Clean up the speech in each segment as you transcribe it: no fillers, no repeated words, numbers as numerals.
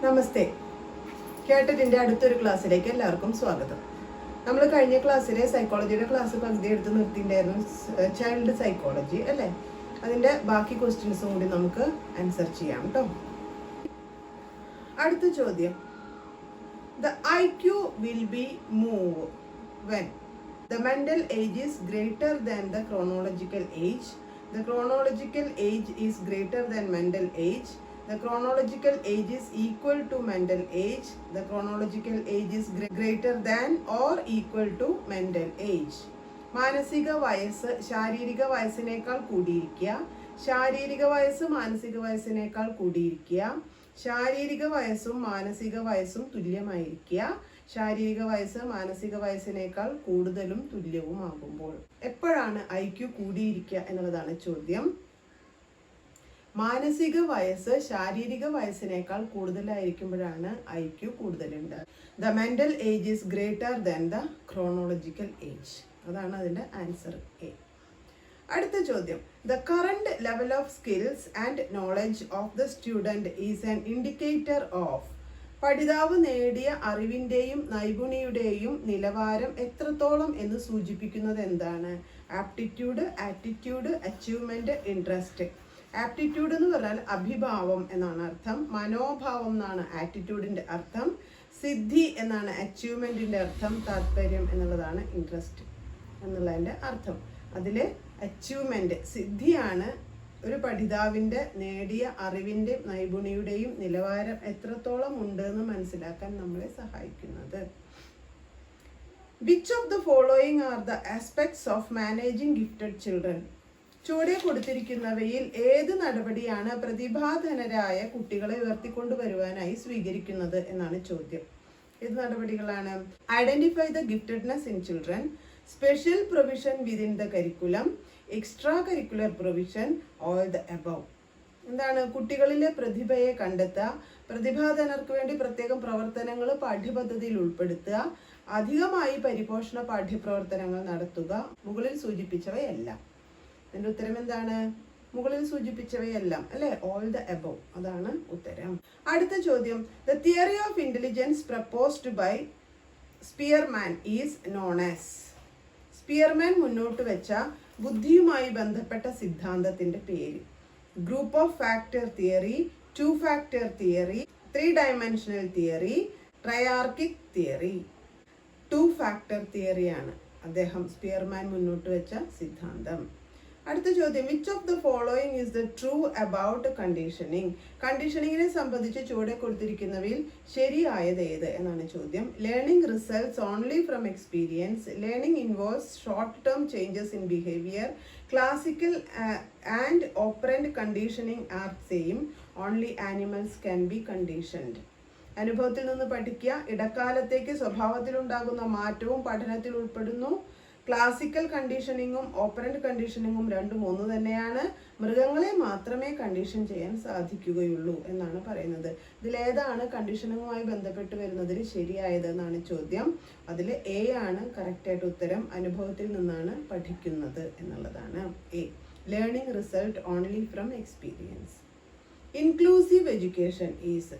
നമസ്തേ. കേട്ടതിൻ്റെ അടുത്തൊരു ക്ലാസ്സിലേക്ക് എല്ലാവർക്കും സ്വാഗതം. നമ്മൾ കഴിഞ്ഞ ക്ലാസ്സിലെ സൈക്കോളജിയുടെ ക്ലാസ് പകുതി എടുത്ത് നിർത്തിയിട്ടുണ്ടായിരുന്നു, ചൈൽഡ് സൈക്കോളജി അല്ലേ. അതിൻ്റെ ബാക്കി ക്വസ്റ്റ്യൻസും കൂടി നമുക്ക് ആൻസർ ചെയ്യാം കേട്ടോ. അടുത്ത ചോദ്യം, the IQ will be move when the mental age is greater than the chronological age, the chronological age is greater than mental age, the chronological age is equal to mental age, the chronological age is greater than or equal to mental age. മാനസിക വയസ്സ് ശാരീരിക വയസ്സിനേക്കാൾ കൂടിയിരിക്കുക, ശാരീരിക വയസ്സ് മാനസിക വയസ്സിനേക്കാൾ കൂടിയിരിക്കുക, ശാരീരിക വയസ്സും മാനസിക വയസ്സും തുല്യമായിരിക്കുക, ശാരീരിക വയസ്സ് മാനസിക വയസ്സിനേക്കാൾ കൂടുതലും തുല്യവുമാകുമ്പോൾ. എപ്പോഴാണ് IQ കൂടിയിരിക്കുക എന്നുള്ളതാണ് ചോദ്യം. മാനസിക വയസ്സ് ശാരീരിക വയസ്സിനേക്കാൾ കൂടുതലായിരിക്കുമ്പോഴാണ് IQ കൂടുതലുണ്ട്. The mental age is greater than the chronological age. അതാണ് അതിൻ്റെ ആൻസർ എ. അടുത്ത ചോദ്യം, the current level of skills and knowledge of the student is an indicator of. പഠിതാവ് നേടിയ അറിവിൻ്റെയും നൈപുണിയുടെയും നിലവാരം എത്രത്തോളം എന്ന് സൂചിപ്പിക്കുന്നത് എന്താണ്? Aptitude, attitude, achievement, interest. Aptitude എന്ന് പറഞ്ഞാൽ അഭിഭാവം എന്നാണ് അർത്ഥം, മനോഭാവം എന്നാണ് ആറ്റിറ്റ്യൂഡിന്റെ അർത്ഥം, സിദ്ധി എന്നാണ് അച്ചീവ്മെന്റിന്റെ അർത്ഥം, താല്പര്യം എന്നുള്ളതാണ് ഇൻട്രസ്റ്റ് എന്നുള്ളതിന്റെ അർത്ഥം. അതില് അച്ചീവ്മെന്റ്, സിദ്ധിയാണ് ഒരു പഠിതാവിന്റെ നേടിയ അറിവിന്റെ നൈപുണിയുടെയും നിലവാരം എത്രത്തോളം ഉണ്ട് എന്ന് മനസ്സിലാക്കാൻ നമ്മളെ സഹായിക്കുന്നത്. Which of the following are the aspects of managing gifted children? ചുവടെ കൊടുത്തിരിക്കുന്നവയിൽ ഏത് നടപടിയാണ് പ്രതിഭാധനരായ കുട്ടികളെ ഉയർത്തിക്കൊണ്ടുവരുവാനായി സ്വീകരിക്കുന്നത് എന്നാണ് ചോദ്യം. ഏത് നടപടികളാണ്? Identify the giftedness in children, special provision within the curriculum, extra curricular provision, all the above. എന്താണ്? കുട്ടികളിലെ പ്രതിഭയെ കണ്ടെത്തുക, പ്രതിഭാധനർക്ക് വേണ്ടി പ്രത്യേകം പ്രവർത്തനങ്ങൾ പാഠ്യപദ്ധതിയിൽ ഉൾപ്പെടുത്തുക, അധികമായി പരിപോഷണ പാഠ്യപ്രവർത്തനങ്ങൾ നടത്തുക, മുകളിൽ സൂചിപ്പിച്ചവയെല്ലാം. അതിന്റെ ഉത്തരം എന്താണ്? മുകളിൽ സൂചിപ്പിച്ചവയെല്ലാം അല്ലെ, ഓൾ ദ എബവ്. അതാണ് ഉത്തരം. അടുത്ത ചോദ്യം, the theory of intelligence proposed by Spearman is known as. Spearman മുന്നോട്ട് വെച്ച ബുദ്ധിയുമായി ബന്ധപ്പെട്ട സിദ്ധാന്തത്തിന്റെ പേര്? Group of factor theory, 2 factor theory, 3 dimensional theory, triarchic theory. 2 factor തിയറിയാണ് അദ്ദേഹം സ്പിയർമാൻ മുന്നോട്ട് വെച്ച സിദ്ധാന്തം. അടുത്ത ചോദ്യം, which of the following is the true about conditioning? കണ്ടീഷനിങ്ങിനെ സംബന്ധിച്ച് ചുവടെ കൊടുത്തിരിക്കുന്നവയിൽ ശരിയായത് ഏത് എന്നാണ് ചോദ്യം. Learning results only from experience, learning involves short term changes in behaviour, classical and operant conditioning are same, only animals can be conditioned. അനുഭവത്തിൽ നിന്ന് പഠിക്കുക, ഇടക്കാലത്തേക്ക് സ്വഭാവത്തിലുണ്ടാകുന്ന മാറ്റവും പഠനത്തിൽ ഉൾപ്പെടുന്നു. ക്ലാസിക്കൽ കണ്ടീഷനിങ്ങും ഓപ്പറന്റ് കണ്ടീഷനിങ്ങും രണ്ടും ഒന്ന് തന്നെയാണ്. മൃഗങ്ങളെ മാത്രമേ കണ്ടീഷൻ ചെയ്യാൻ സാധിക്കുകയുള്ളൂ എന്നാണ് പറയുന്നത്. ഇതിലേതാണ് കണ്ടീഷനിങ്ങുമായി ബന്ധപ്പെട്ട് വരുന്നതിൽ ശരിയായത് എന്നാണ് ചോദ്യം. അതിൽ എ ആണ് കറക്റ്റായിട്ട് ഉത്തരം. അനുഭവത്തിൽ നിന്നാണ് പഠിക്കുന്നത് എന്നുള്ളതാണ് A. Learning result only from experience. Inclusive education is.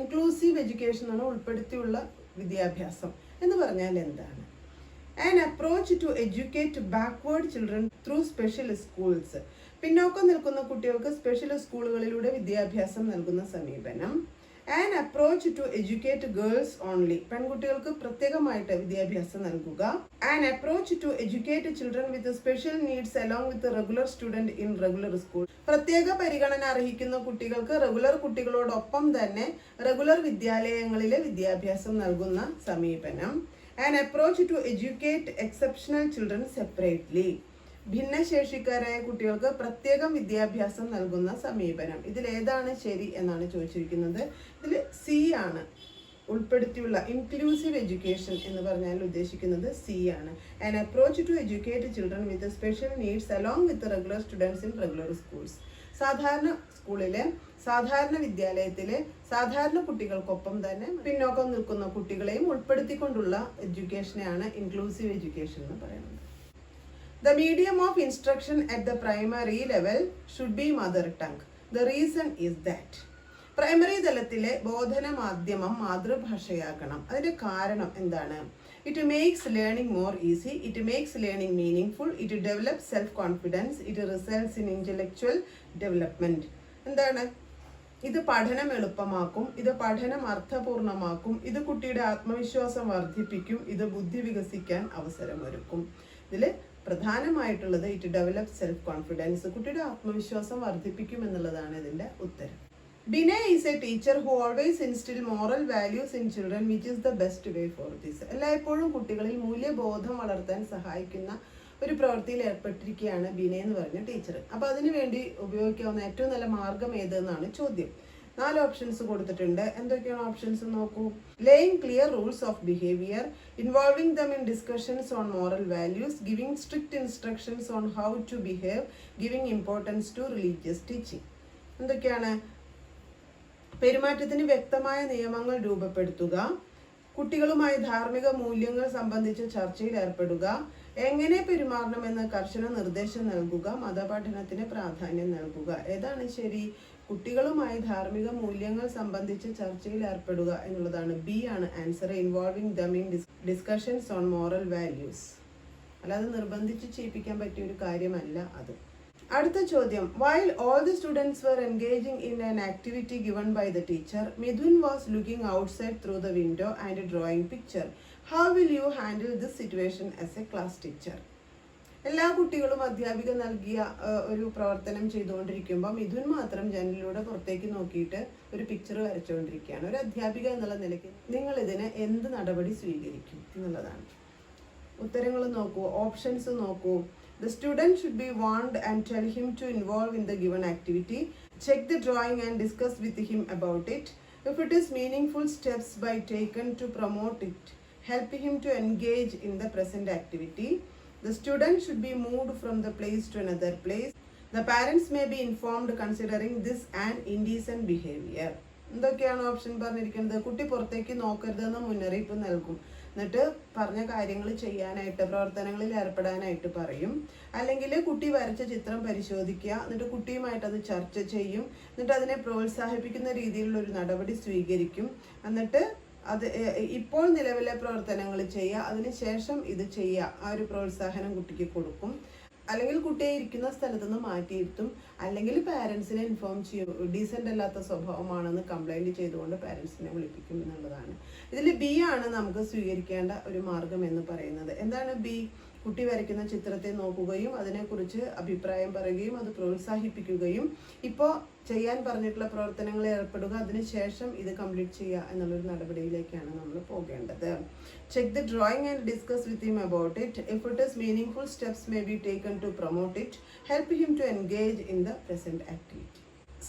Inclusive education ആണ് ഉൾപ്പെടുത്തിയുള്ള വിദ്യാഭ്യാസം എന്ന് പറഞ്ഞാൽ എന്താണ്? An approach to educate backward children through special schools. പിന്നോക്കം നിൽക്കുന്ന കുട്ടികൾക്ക് സ്പെഷ്യൽ സ്കൂളുകളിലൂടെ വിദ്യാഭ്യാസം നൽകുന്ന സമീപനം. An approach to educate girls only. പെൺകുട്ടികൾക്ക് പ്രത്യേകമായിട്ട് വിദ്യാഭ്യാസം നൽകുക. An approach to educate children with special needs along with the regular student in regular school. പ്രത്യേക പരിഗണന അർഹിക്കുന്ന കുട്ടികൾക്ക് റെഗുലർ കുട്ടികളോടൊപ്പം തന്നെ റെഗുലർ വിദ്യാലയങ്ങളിലെ വിദ്യാഭ്യാസം നൽകുന്ന സമീപനം. An approach to educate exceptional children separately. ഭിന്നശേഷിക്കാരായ കുട്ടികൾക്ക് പ്രത്യേകം വിദ്യാഭ്യാസം നൽകുന്ന സമീപനം. ഇതിലേതാണ് ശരി എന്നാണ് ചോദിച്ചിരിക്കുന്നത്. ഇതിൽ സി ആണ് ഉൾപ്പെടുത്തിയുള്ള ഇൻക്ലൂസീവ് എഡ്യൂക്കേഷൻ എന്ന് പറഞ്ഞാൽ ഉദ്ദേശിക്കുന്നത് സി ആണ്. An approach to educate children with special needs along with the regular students in regular schools. സാധാരണ സ്കൂളിലെ സാധാരണ വിദ്യാലയത്തിലെ സാധാരണ കുട്ടികൾക്കൊപ്പം തന്നെ പിന്നോക്കം നിൽക്കുന്ന കുട്ടികളെയും ഉൾപ്പെടുത്തിക്കൊണ്ടുള്ള എഡ്യൂക്കേഷനെയാണ് ഇൻക്ലൂസീവ് എഡ്യൂക്കേഷൻ എന്ന് പറയുന്നത്. The medium of instruction at the primary level should be mother tongue. The reason is that primary തലത്തിലെ ബോധന മാധ്യമം മാതൃഭാഷയാകണം. അതിന്റെ കാരണം എന്താണ്? It makes learning more easy, it makes learning meaning full, it develop self confidence, it results in intellectual development. എന്താണ്? ഇത് പഠനം എളുപ്പമാക്കും, ഇത് പഠനം അർത്ഥപൂർണമാക്കും, ഇത് കുട്ടിയുടെ ആത്മവിശ്വാസം വർദ്ധിപ്പിക്കും, ഇത് ബുദ്ധി വികസിക്കാൻ അവസരമൊരുക്കും. ഇതിൽ പ്രധാനമായിട്ടുള്ളത് ഇറ്റ് ഡെവലപ്പ് സെൽഫ് കോൺഫിഡൻസ്, കുട്ടിയുടെ ആത്മവിശ്വാസം വർദ്ധിപ്പിക്കും എന്നുള്ളതാണ് ഇതിന്റെ ഉത്തരം. Binay is a teacher who always instill moral values in children, which is the best way for this. എല്ലായ്പ്പോഴും കുട്ടികളിൽ മൂല്യബോധം വളർത്താൻ സഹായിക്കുന്ന ഒരു പ്രവൃത്തിയിൽ ഏർപ്പെട്ടിരിക്കുകയാണ് ബിനെ എന്ന് പറഞ്ഞ ടീച്ചർ. അപ്പോൾ അതിനു വേണ്ടി ഉപയോഗിക്കാവുന്ന ഏറ്റവും നല്ല മാർഗം ഏതെന്നാണ് ചോദ്യം. 4 ഓപ്ഷൻസ് കൊടുത്തിട്ടുണ്ട്. എന്തൊക്കെയാണ് ഓപ്ഷൻസ് നോക്കൂ. Laying clear rules of behaviour, involving them in discussions on moral values, giving strict instructions on how to behave, giving importance to religious teaching. എന്തൊക്കെയാണ്? പെരുമാറ്റത്തിന് വ്യക്തമായ നിയമങ്ങൾ രൂപപ്പെടുത്തുക, കുട്ടികളുമായി ധാർമ്മിക മൂല്യങ്ങൾ സംബന്ധിച്ച ചർച്ചയിൽ ഏർപ്പെടുക, എങ്ങനെ പെരുമാറണമെന്ന് കർശന നിർദ്ദേശം നൽകുക, മതപഠനത്തിന് പ്രാധാന്യം നൽകുക. ഏതാണ് ശരി? കുട്ടികളുമായി ധാർമ്മിക മൂല്യങ്ങൾ സംബന്ധിച്ച് ചർച്ചയിൽ ഏർപ്പെടുക എന്നുള്ളതാണ്. ബി ആണ് answer. Involving them in discussions on moral values. അല്ലാതെ നിർബന്ധിച്ച് ചെയ്യിപ്പിക്കാൻ പറ്റിയ ഒരു കാര്യമല്ല അത്. അടുത്ത ചോദ്യം. While all the students were engaging in an activity given by the teacher, Midhun was looking outside through the window and drawing picture. How will you handle this situation as a class teacher? എല്ലാ കുട്ടികളും അധ്യാപിക നൽകിയ ഒരു പ്രവർത്തനം ചെയ്തുകൊണ്ടിരിക്കുമ്പോൾ മിഥുൻ മാത്രം ജനലിലൂടെ പുറത്തേക്ക് നോക്കിയിട്ട് ഒരു പിക്ചർ വരച്ചുകൊണ്ടിരിക്കുകയാണ്. ഒരു അധ്യാപിക എന്നുള്ള നിലയ്ക്ക് നിങ്ങൾ ഇതിന് എന്ത് നടപടി സ്വീകരിക്കും എന്നുള്ളതാണ്. ഉത്തരങ്ങൾ നോക്കൂ, ഓപ്ഷൻസ് നോക്കൂ. The student should be warned and tell him to involve in the given activity. Check the drawing and discuss with him about it. If it is meaningful, steps by taken to promote it. Help him to engage in the present activity. The student should be moved from the place to another place. The parents may be informed considering this an indecent behavior. എന്തൊക്കെയാണ് option പറഞ്ഞിരിക്കുന്നത്? കുട്ടി പുറത്തേക്ക് നോക്കരുതെന്ന് മുന്നറിയിപ്പ് നൽകും. എന്നിട്ട് പറഞ്ഞ കാര്യങ്ങൾ ചെയ്യാനായിട്ട്, പ്രവർത്തനങ്ങളിൽ ഏർപ്പെടാനായിട്ട് പറയും. അല്ലെങ്കിൽ കുട്ടി വരച്ച ചിത്രം പരിശോധിക്കുക, എന്നിട്ട് കുട്ടിയുമായിട്ട് അത് ചർച്ച ചെയ്യും. എന്നിട്ട് അതിനെ പ്രോത്സാഹിപ്പിക്കുന്ന രീതിയിലുള്ള ഒരു നടപടി സ്വീകരിക്കും. എന്നിട്ട് അത് ഇപ്പോൾ നിലവിലെ പ്രവർത്തനങ്ങൾ ചെയ്യുക, അതിനുശേഷം ഇത് ചെയ്യുക, ആ ഒരു പ്രോത്സാഹനം കുട്ടിക്ക് കൊടുക്കും. അല്ലെങ്കിൽ കുട്ടിയെ ഇരിക്കുന്ന സ്ഥലത്ത് നിന്ന് മാറ്റിയിരുത്തും. അല്ലെങ്കിൽ പാരൻസിനെ ഇൻഫോം ചെയ്യും. ഡീസൻ്റ് അല്ലാത്ത സ്വഭാവമാണെന്ന് കംപ്ലൈൻറ്റ് ചെയ്തുകൊണ്ട് പാരൻസിനെ വിളിപ്പിക്കും എന്നുള്ളതാണ്. ഇതിൽ ബി ആണ് നമുക്ക് സ്വീകരിക്കേണ്ട ഒരു മാർഗം എന്ന് പറയുന്നത്. എന്താണ് ബി? കുട്ടി വരയ്ക്കുന്ന ചിത്രത്തെ നോക്കുകയും അതിനെക്കുറിച്ച് അഭിപ്രായം പറയുകയും അത് പ്രോത്സാഹിപ്പിക്കുകയും ഇപ്പോൾ ചെയ്യാൻ പറഞ്ഞിട്ടുള്ള പ്രവർത്തനങ്ങളിൽ ഏർപ്പെടുക, അതിനുശേഷം ഇത് കംപ്ലീറ്റ് ചെയ്യുക എന്നുള്ളൊരു നടപടിയിലേക്കാണ് നമ്മൾ പോകേണ്ടത്. Check the drawing and discuss with him about it. If it is meaningful, steps may be taken to promote it. Help him to engage in the present activity.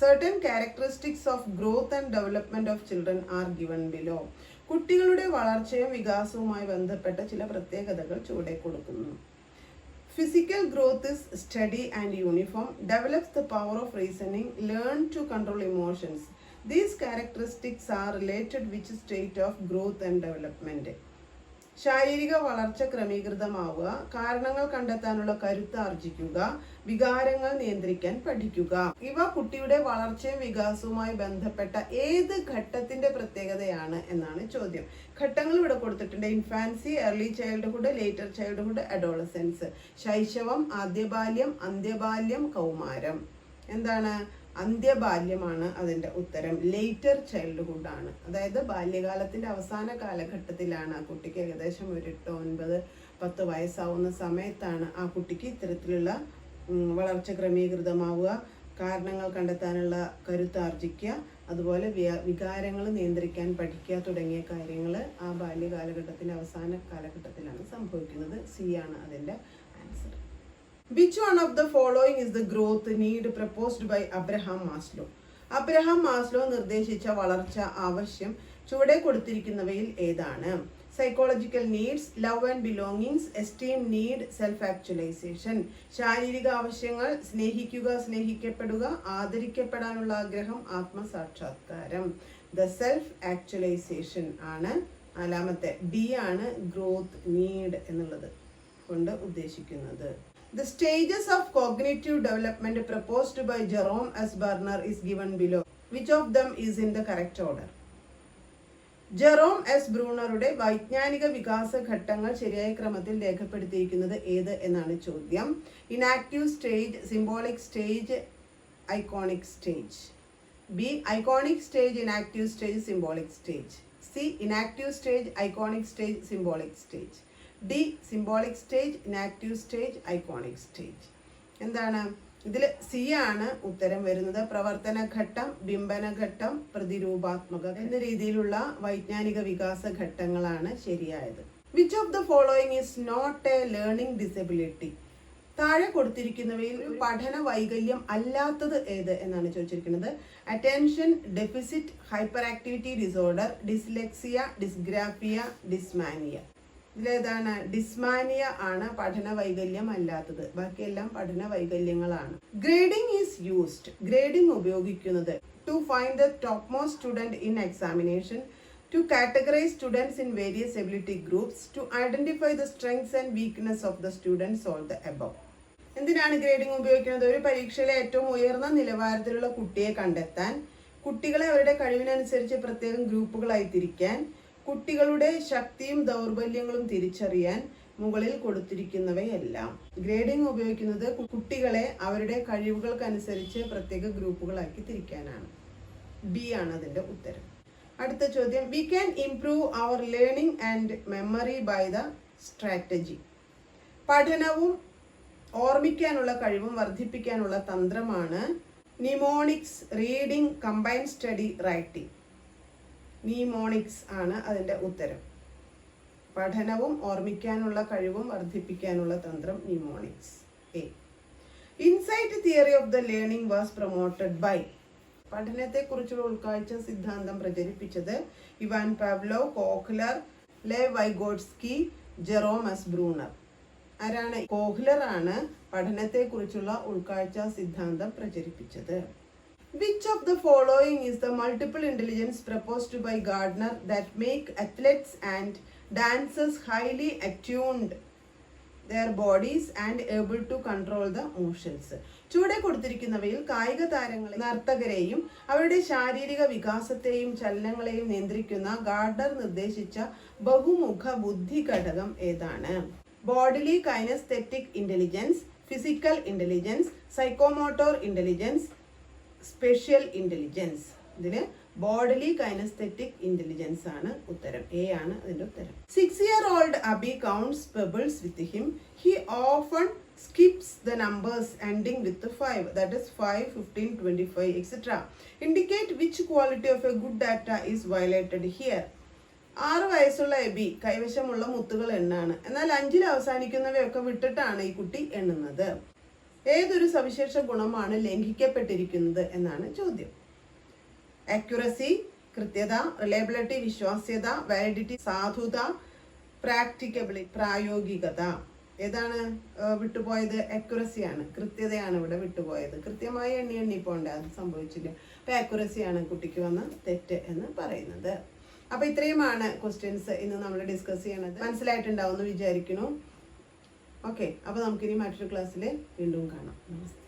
Certain characteristics of growth and development of children are given below. കുട്ടികളുടെ വളർച്ചയും വികാസവുമായി ബന്ധപ്പെട്ട ചില പ്രത്യേകതകൾ ചുവടെ കൊടുക്കുന്നു. Physical growth is steady and uniform, develops the power of reasoning, learn to control emotions. These characteristics are related which state of growth and development. ശാരീരിക വളർച്ച ക്രമീകൃതമാവുക, കാരണങ്ങൾ കണ്ടെത്താനുള്ള കരുത്ത് ആർജിക്കുക, വികാരങ്ങൾ നിയന്ത്രിക്കാൻ പഠിക്കുക. ഇവ കുട്ടിയുടെ വളർച്ചയും വികാസവുമായി ബന്ധപ്പെട്ട ഏത് ഘട്ടത്തിന്റെ പ്രത്യേകതയാണ് എന്നാണ് ചോദ്യം. ഘട്ടങ്ങൾ ഇവിടെ കൊടുത്തിട്ടുണ്ട്. Infancy, early childhood, later childhood, adolescence. ശൈശവം, ആദ്യബാല്യം, അന്ത്യബാല്യം, കൗമാരം. എന്താണ്? അന്ത്യബാല്യമാണ് അതിൻ്റെ ഉത്തരം. ലേറ്റർ ചൈൽഡ്ഹുഡ് ആണ്. അതായത് ബാല്യകാലത്തിന്റെ അവസാന കാലഘട്ടത്തിലാണ്. ആ കുട്ടിക്ക് ഏകദേശം ഒരു 8, 9, 10 വയസ്സാവുന്ന സമയത്താണ് ആ കുട്ടിക്ക് ഇത്തരത്തിലുള്ള വളർച്ച ക്രമീകൃതമാവുക, കാരണങ്ങൾ കണ്ടെത്താനുള്ള കരുത്താർജിക്കുക, അതുപോലെ വികാരങ്ങൾ നിയന്ത്രിക്കാൻ പഠിക്കുക തുടങ്ങിയ കാര്യങ്ങൾ ആ ബാല്യകാലഘട്ടത്തിന്റെ അവസാന കാലഘട്ടത്തിലാണ് സംഭവിക്കുന്നത്. സി ആണ് അതിൻ്റെ answer. Which one of the following is the growth need proposed by Abraham Maslow? Abraham Maslow നിർദ്ദേശിച്ച വളർച്ച ആവശ്യം ചുവടെ കൊടുത്തിരിക്കുന്നവയിൽ ഏതാണ്? Psychological needs, love and belongings, esteem need, self actualisation. ശാരീരിക ആവശ്യങ്ങൾ, സ്നേഹിക്കുക, സ്നേഹിക്കപ്പെടുക, ആദരിക്കപ്പെടാനുള്ള ആഗ്രഹം, ആത്മസാക്ഷാത്കാരം. ദ സെൽഫ് ആക്ച്വലൈസേഷൻ ആണ് നാലാമത്തെ. ഡി ആണ് ഗ്രോത്ത് നീഡ് എന്നുള്ളത് കൊണ്ട് ഉദ്ദേശിക്കുന്നത്. The stages of cognitive development proposed by Jerome S. Bernner is given below. Which of them is in the correct order? Jerome S ബ്രൂണറുടെ വൈജ്ഞാനിക വികാസ ഘട്ടങ്ങൾ ശരിയായ ക്രമത്തിൽ രേഖപ്പെടുത്തിയിരിക്കുന്നത് ഏത് എന്നാണ് ചോദ്യം. Enactive stage, symbolic stage, iconic stage. B iconic stage, enactive stage, symbolic stage. C enactive stage, iconic stage, symbolic stage. D symbolic stage, enactive stage, iconic stage. എന്താണ് ഇതിൽ? സി ആണ് ഉത്തരം വരുന്നത്. പ്രവർത്തന ഘട്ടം, ബിംബന ഘട്ടം, പ്രതിരൂപാത്മകത എന്ന രീതിയിലുള്ള വൈജ്ഞാനിക വികാസ ഘട്ടങ്ങളാണ് ശരിയായത്. Which of the following is not a learning disability? താഴെ കൊടുത്തിരിക്കുന്നവയിൽ പഠന വൈകല്യം അല്ലാത്തത് ഏത് എന്നാണ് ചോദിച്ചിരിക്കുന്നത്. Attention deficit hyperactivity disorder, dyslexia, dysgraphia, dysmania. ഇതിലേതാണ്? ഡിസ്മാനിയ ആണ് പഠന വൈകല്യം അല്ലാത്തത്. ബാക്കിയെല്ലാം പഠന വൈകല്യങ്ങളാണ്. Grading is used. ഗ്രേഡിംഗ് ഉപയോഗിക്കുന്നത് to find the top most student in examination, to categorise students in various ability groups, to identify the strengths and weakness of the students, all the above. എന്തിനാണ് grading ഉപയോഗിക്കുന്നത്? ഒരു പരീക്ഷയിലെ ഏറ്റവും ഉയർന്ന നിലവാരത്തിലുള്ള കുട്ടിയെ കണ്ടെത്താൻ, കുട്ടികളെ അവരുടെ കഴിവിനനുസരിച്ച് പ്രത്യേകം ഗ്രൂപ്പുകളായി തിരിക്കാൻ, കുട്ടികളുടെ ശക്തിയും ദൗർബല്യങ്ങളും തിരിച്ചറിയാൻ, മുകളിൽ കൊടുത്തിരിക്കുന്നവയെല്ലാം. ഗ്രേഡിംഗ് ഉപയോഗിക്കുന്നത് കുട്ടികളെ അവരുടെ കഴിവുകൾക്കനുസരിച്ച് പ്രത്യേക ഗ്രൂപ്പുകളാക്കി തിരിക്കാനാണ്. ബി ആണ് അതിന്റെ ഉത്തരം. അടുത്ത ചോദ്യം. We can improve our learning and memory by the strategy. പഠനവും ഓർമ്മിക്കാനുള്ള കഴിവും വർദ്ധിപ്പിക്കാനുള്ള തന്ത്രമാണ് mnemonics, reading, combined study, writing. Mnemonics ആണ് അതിന്റെ ഉത്തരം. പഠനവും ഓർമ്മിക്കാനുള്ള കഴിവും വർദ്ധിപ്പിക്കാനുള്ള തന്ത്രം mnemonics. A. Insight theory of the learning was promoted by. പഠനത്തെക്കുറിച്ചുള്ള ഉൾക്കാഴ്ച സിദ്ധാന്തം പ്രചരിപ്പിച്ചത് Ivan Pavlov, Kohler, Lev Vygotsky, Jerome S Bruner. ആരാണ്? കോഹ്ലർ ആണ് പഠനത്തെക്കുറിച്ചുള്ള ഉൾക്കാഴ്ച സിദ്ധാന്തം പ്രചരിപ്പിച്ചത്. Which of the following is the multiple intelligence proposed by Gardner that make athletes and dancers highly attuned their bodies and able to control the motions? ചുവടെ കൊടുത്തിരിക്കുന്നവയിൽ കായിക താരങ്ങളെ, നർത്തകരെയും അവരുടെ ശാരീരിക വികാസത്തെയും ചലനങ്ങളെയും നിയന്ത്രിക്കുന്ന ഗാർഡർ നിർദ്ദേശിച്ച ബഹുമുഖ ബുദ്ധി ഘടകം ഏതാണ്? Bodily kinesthetic intelligence, physical intelligence, psychomotor intelligence, spatial intelligence. ഇതില് ബോഡിലി കൈനസ്തെറ്റിക് ഇന്റലിജൻസ് ആണ് ഉത്തരം. എ ആണ് അതിന്റെ ഉത്തരം. 6-year-old Abhi counts pebbles with him. He often skips the numbers ending with 5, that is 5, 15, 25, etc. Indicate which quality of a good data is violated here. 6 വയസ്സുള്ള AB കൈവശമുള്ള മുത്തുകൾ എണ്ണാണ്. എന്നാൽ 5-ൽ അവസാനിക്കുന്നവയൊക്കെ വിട്ടിട്ടാണ് ഈ കുട്ടി എണ്ണുന്നത്. ഏതൊരു സവിശേഷ ഗുണമാണ് ലംഘിക്കപ്പെട്ടിരിക്കുന്നത് എന്നാണ് ചോദ്യം. അക്യുറസി കൃത്യത, റിലയബിലിറ്റി വിശ്വാസ്യത, വാലിഡിറ്റി സാധുത, പ്രാക്ടിക്കബിലിറ്റി പ്രായോഗികത. ഏതാണ് വിട്ടുപോയത്? അക്യുറസിയാണ്, കൃത്യതയാണ് ഇവിടെ വിട്ടുപോയത്. കൃത്യമായി എണ്ണി പോണ്ട, അത് സംഭവിച്ചില്ല. അപ്പൊ അക്യുറസിയാണ് കുട്ടിക്ക് വന്ന തെറ്റ് എന്ന് പറയുന്നത്. അപ്പൊ ഇത്രയുമാണ് ക്വസ്റ്റ്യൻസ് ഇന്ന് നമ്മൾ ഡിസ്കസ് ചെയ്യണത്. മനസ്സിലായിട്ടുണ്ടാവും എന്ന് വിചാരിക്കുന്നു. ഓക്കെ, അപ്പൊ നമുക്കിനി മറ്റൊരു ക്ലാസ്സിൽ വീണ്ടും കാണാം. നമസ്തേ.